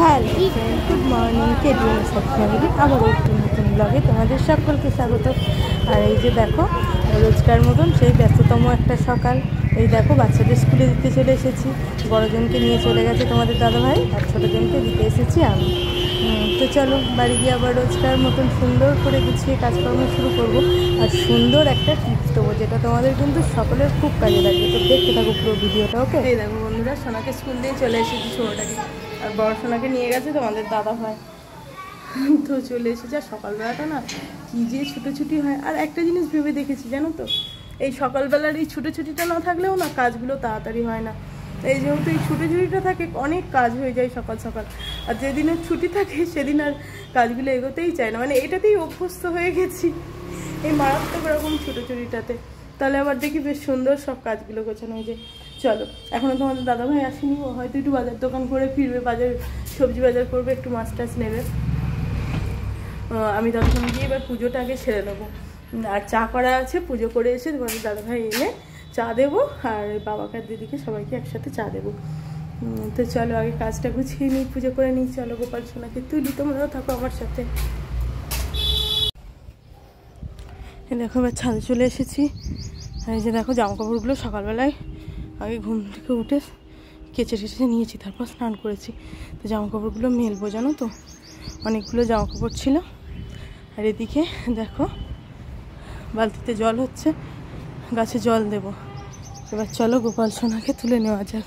Hello friend, good morning. KDM family আবার একটু নতুন ব্লগে তোমাদের সকলকে স্বাগত। আর এই যে দেখো, রোজকার মতন সেই ব্যস্ততম একটা সকাল। এই দেখো, বাচ্চাদের স্কুলে দিতে চলে এসেছি। বড়জনকে নিয়ে চলে গেছে তোমাদের দাদাভাই, আর ছোটোজনকে দিতে এসেছি আমি। তো চলো বাড়ি গিয়ে আবার রোজকার মতন সুন্দর করে গুছিয়ে কাজকর্ম শুরু করব। আর সুন্দর একটা টিপস দেবো, যেটা তোমাদের কিন্তু সকলের খুব কাজে লাগবে। তো দেখতে থাকো পুরো ভিডিওটা। ওকে, এই দেখো বন্ধুরা, সোনাকে স্কুল দিয়ে চলে এসেছি ছোটোটাকে, আর বড় সোনাকে নিয়ে গেছে তোমাদের দাদাভাই। তো চলে এসেছে। আর সকালবেলাটা না কী যে ছুটোছুটি হয়। আর একটা জিনিস ভেবে দেখেছি জানো তো, এই সকালবেলার এই ছুটোছুটিটা না থাকলেও না কাজগুলো তাড়াতাড়ি হয় না। এই যেহেতু এই ছুটোছুটিটা থাকে, অনেক কাজ হয়ে যায় সকাল সকাল। আর যেদিনের ছুটি থাকে সেদিন আর কাজগুলো এগোতেই চায় না। মানে এটাতেই অভ্যস্ত হয়ে গেছি, এই মারাত্মক রকম ছুটোছুটিটাতে। তাহলে আবার দেখি বেশ সুন্দর সব কাজগুলো গোছানো হয়ে যায়। চলো, এখনও তোমাদের দাদাভাই আসেনি, ও হয়তো একটু বাজার দোকান করে ফিরবে, বাজার সবজি বাজার করবে, একটু মাছ টাছ নেবে। আমি ততক্ষণ গিয়ে এবার পুজোটা আগে সেরে নেবো। আর চা করা আছে, পুজো করে এসে তোমাদের দাদাভাই এলে চা দেবো, আর বাবাকে আর দিদিকে সবাইকে একসাথে চা দেবো। তো চলো আগে কাজটা গুছিয়ে নিই, পুজো করে নিই। চলো গোপাল সোনাকে তুলি, তোমরাও থাকো আমার সাথে। দেখো এবার ছাদে চলে এসেছি। আর এই যে দেখো, জামা কাপড়গুলো সকালবেলায় আগে ঘুম থেকে উঠে কেচে টেচে নিয়েছি, তারপর স্নান করেছি। তো জামা কাপড়গুলো মেলবো জানো তো, অনেকগুলো জামা কাপড় ছিল। আর এদিকে দেখো বালতিতে জল হচ্ছে, গাছে জল দেব। এবার চলো গোপাল সোনাকে তুলে নেওয়া যাক।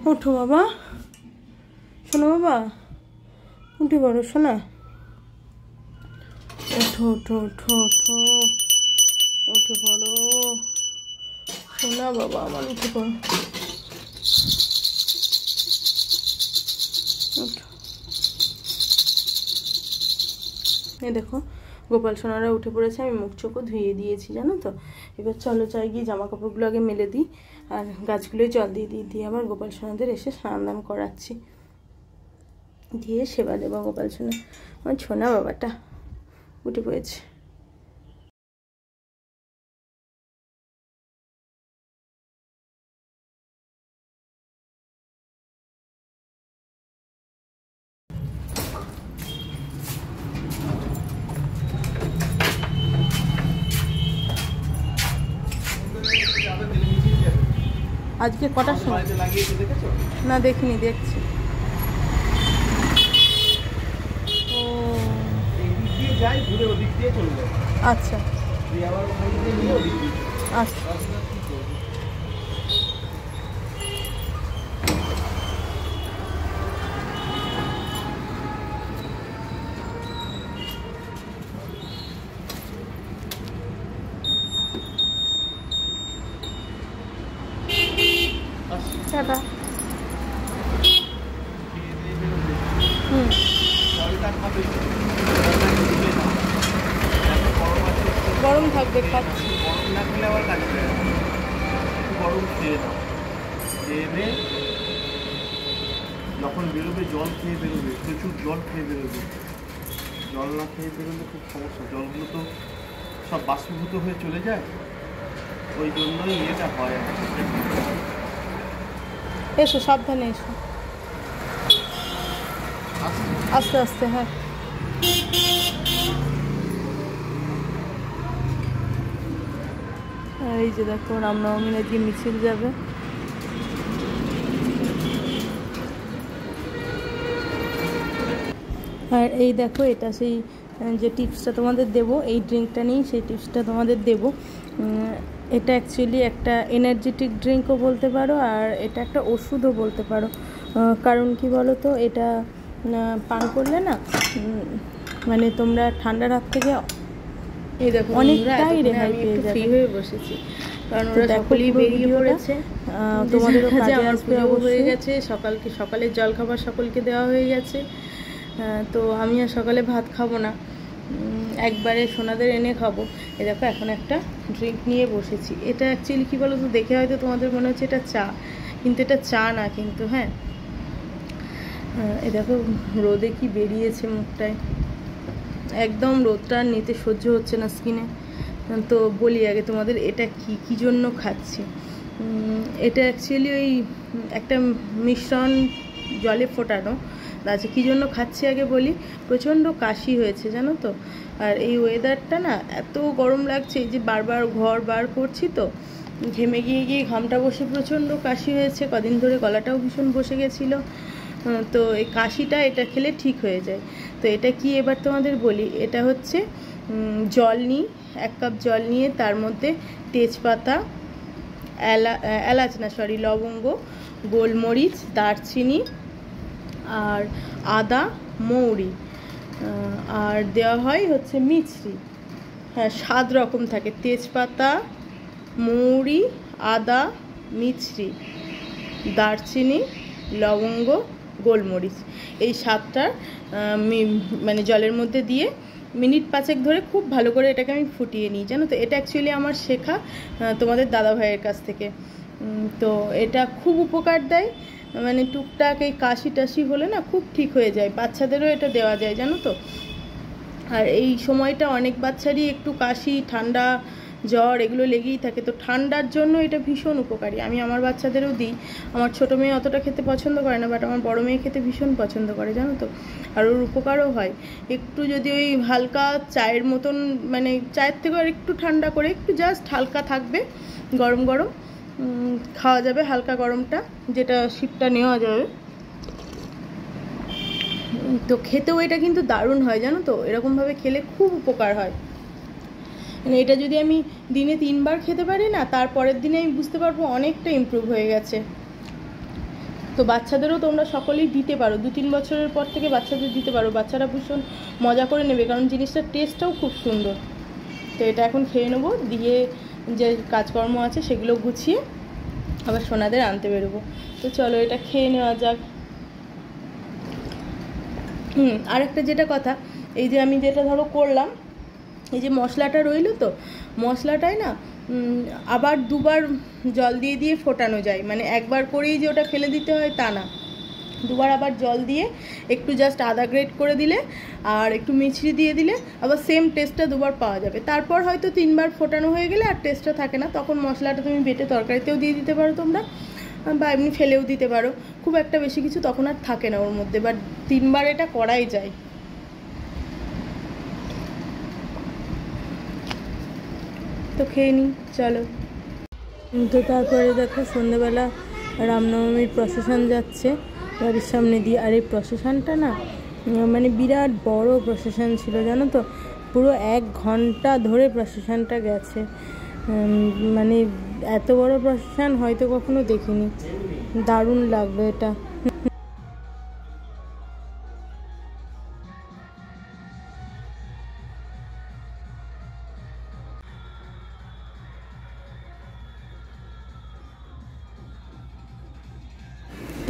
ওঠো বাবা, শোনো বাবা, উঠে পড়ো শোনা, ওঠো ওঠো ওঠো ওঠো, উঠে পড়ো শোনা বাবা আমার, উঠে পড়ো। এই দেখো গোপাল সোনারা উঠে পড়েছে, আমি মুখ চোখও ধুয়ে দিয়েছি জানো তো। এবার চলো চাই গিয়ে জামা কাপড়গুলো আগে মেলে দিই, আর গাছগুলোই জল দিয়ে আবার গোপাল সোনাদের এসে স্নান দান করাচ্ছি, দিয়ে সেবা দেবো গোপাল সোনা। আমার ছোনা বাবাটা উঠে পড়েছে। আজকে কটার সময়? না দেখিনি, দেখছি। ও আচ্ছা আচ্ছা, টাটা। গরম থাকবে, খাচ্ছি। গরম না খেলে আবার কাজ করে না, গরম খেয়ে দাও, খেয়ে যখন বেরোবে জল খেয়ে বেরোবে, প্রচুর জল খেয়ে বেরোবে। জল না খেয়ে বেরোলে খুব সমস্যা, জলগুলো তো সব বাষ্পীভূত হয়ে চলে যায়, ওই জন্যই এটা হয়। এসো সাবধানে এসো, আস্তে আস্তে। হ্যাঁ আর এই যে দেখো, রামনবমীর আজকে মিছিল যাবে। আর এই দেখো, এটা সেই যে টিপসটা তোমাদের দেবো, এই ড্রিঙ্কটা নিয়েই সেই টিপসটা তোমাদের দেবো। এটা অ্যাকচুয়ালি একটা এনার্জেটিক ড্রিঙ্কও বলতে পারো, আর এটা একটা ওষুধও বলতে পারো। কারণ কি বলো তো, এটা পান করলে না মানে তোমরা ঠান্ডার হাত থেকে এই দেখো অনেকটাই রেহাই পেয়ে যাবে। হয়ে বসেছি কারণ ওরা সকলেই বেরিয়ে পড়েছে, তোমাদেরও কাজে আসবে হয়ে গেছে। সকালের জলখাবার সকলকে দেওয়া হয়ে গেছে। তো আমি আর সকালে ভাত খাবো না, একবারে সোনাদের এনে খাবো। এ দেখো এখন একটা ড্রিঙ্ক নিয়ে বসেছি। এটা অ্যাকচুয়ালি কী বলো তো, দেখে হয়তো তোমাদের মনে হচ্ছে এটা চা, কিন্তু এটা চা না কিন্তু। হ্যাঁ এ দেখো রোদে কি বেরিয়েছে মুখটায়, একদম রোদটা নিতে সহ্য হচ্ছে না স্কিনে। তো বলি আগে তোমাদের এটা কী জন্য খাচ্ছি। এটা অ্যাকচুয়ালি ওই একটা মিশ্রণ জলে ফোটানো আছে। কী জন্য খাচ্ছি আগে বলি। প্রচণ্ড কাশি হয়েছে জানো তো, আর এই ওয়েদারটা না এত গরম লাগছে, এই যে বারবার ঘর বার করছি তো ঘেমে গিয়ে ঘামটা বসে প্রচণ্ড কাশি হয়েছে। কদিন ধরে গলাটাও ভীষণ বসে গেছিলো। তো এই কাশিটা এটা খেলে ঠিক হয়ে যায়। তো এটা কি এবার তোমাদের বলি। এটা হচ্ছে জল নিই, 1 কাপ জল নিয়ে তার মধ্যে তেজপাতা, লবঙ্গ, গোলমরিচ, দারচিনি আর আদা, মৌরি, আর দেওয়া হয় হচ্ছে মিছরি। হ্যাঁ, 7 রকম থাকে, তেজপাতা, মৌরি, আদা, মিছরি, দারচিনি, লবঙ্গ, গোলমরিচ, এই 7টা মানে জলের মধ্যে দিয়ে মিনিট 5 ধরে খুব ভালো করে এটাকে আমি ফুটিয়ে নিই জানো তো। এটা অ্যাকচুয়ালি আমার শেখা তোমাদের দাদা ভাইয়ের কাছ থেকে। তো এটা খুব উপকার দেয়, মানে টুকটাক এই কাশি টাশি হলে না খুব ঠিক হয়ে যায়। বাচ্চাদেরও এটা দেওয়া যায় জানো তো। আর এই সময়টা অনেক বাচ্চারই একটু কাশি, ঠান্ডা, জ্বর এগুলো লেগেই থাকে। তো ঠান্ডার জন্য এটা ভীষণ উপকারী। আমি আমার বাচ্চাদেরও দিই। আমার ছোটো মেয়ে অতটা খেতে পছন্দ করে না, বাট আমার বড় মেয়ে খেতে ভীষণ পছন্দ করে জানো তো। আর ওর উপকারও হয়। একটু যদি ওই হালকা চায়ের মতন, মানে চায়ের থেকে আর একটু ঠান্ডা করে, একটু জাস্ট হালকা থাকবে, গরম গরম খাওয়া যাবে, হালকা গরমটা যেটা শীতটা নেওয়া যাবে। তো খেতেও এটা কিন্তু দারুণ হয় জানো তো। এরকমভাবে খেলে খুব উপকার হয়। মানে এটা যদি আমি দিনে 3 বার খেতে পারি না, তারপরের দিনে আমি বুঝতে পারবো অনেকটা ইমপ্রুভ হয়ে গেছে। তো বাচ্চাদেরও তোমরা সকলেই দিতে পারো, 2-3 বছরের পর থেকে বাচ্চাদের দিতে পারো। বাচ্চারা ভীষণ মজা করে নেবে, কারণ জিনিসটার টেস্টটাও খুব সুন্দর। তো এটা এখন খেয়ে নেবো, দিয়ে যে কাজকর্ম আছে সেগুলো গুছিয়ে আবার সোনাদের আনতে বেরোবো। তো চলো এটা খেয়ে নেওয়া যাক। আরেকটা যেটা কথা, এই যে আমি যেটা ধরো করলাম, এই যে মশলাটা রইলো, তো মশলাটায় না আবার 2 বার জল দিয়ে ফোটানো যায়। মানে একবার করেই যে ওটা ফেলে দিতে হয় তা না, 2 বার আবার জল দিয়ে একটু জাস্ট আদা গ্রেট করে দিলে আর একটু মিছরি দিয়ে দিলে আবার সেম টেস্টটা 2 বার পাওয়া যাবে। তারপর হয়তো 3 বার ফোটানো হয়ে গেলে আর টেস্টটা থাকে না, তখন মশলাটা তুমি বেটে তরকারিতেও দিয়ে দিতে পারো তোমরা, বা এমনি ফেলেও দিতে পারো। খুব একটা বেশি কিছু তখন আর থাকে না ওর মধ্যে, বাট 3 বার এটা করাই যায়। তো খেয়ে নিই চলো। তো তারপরে দেখো সন্ধ্যেবেলা রামনবমীর প্রসেশন যাচ্ছে বাড়ির সামনে দিয়ে। আর এই প্রসেশনটা না মানে বিরাট বড় প্রসেশন ছিল জানো তো। পুরো 1 ঘন্টা ধরে প্রসেশনটা গেছে। মানে এত বড় প্রসেশন হয়তো কখনো দেখিনি। দারুণ লাগলো এটা।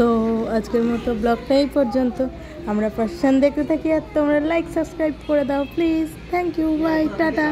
তো আজকের মতো ব্লগটা এই পর্যন্ত। আমরা প্রসেশন দেখতে থাকি, আর তোমরা লাইক সাবস্ক্রাইব করে দাও please. Thank you, bye, tata.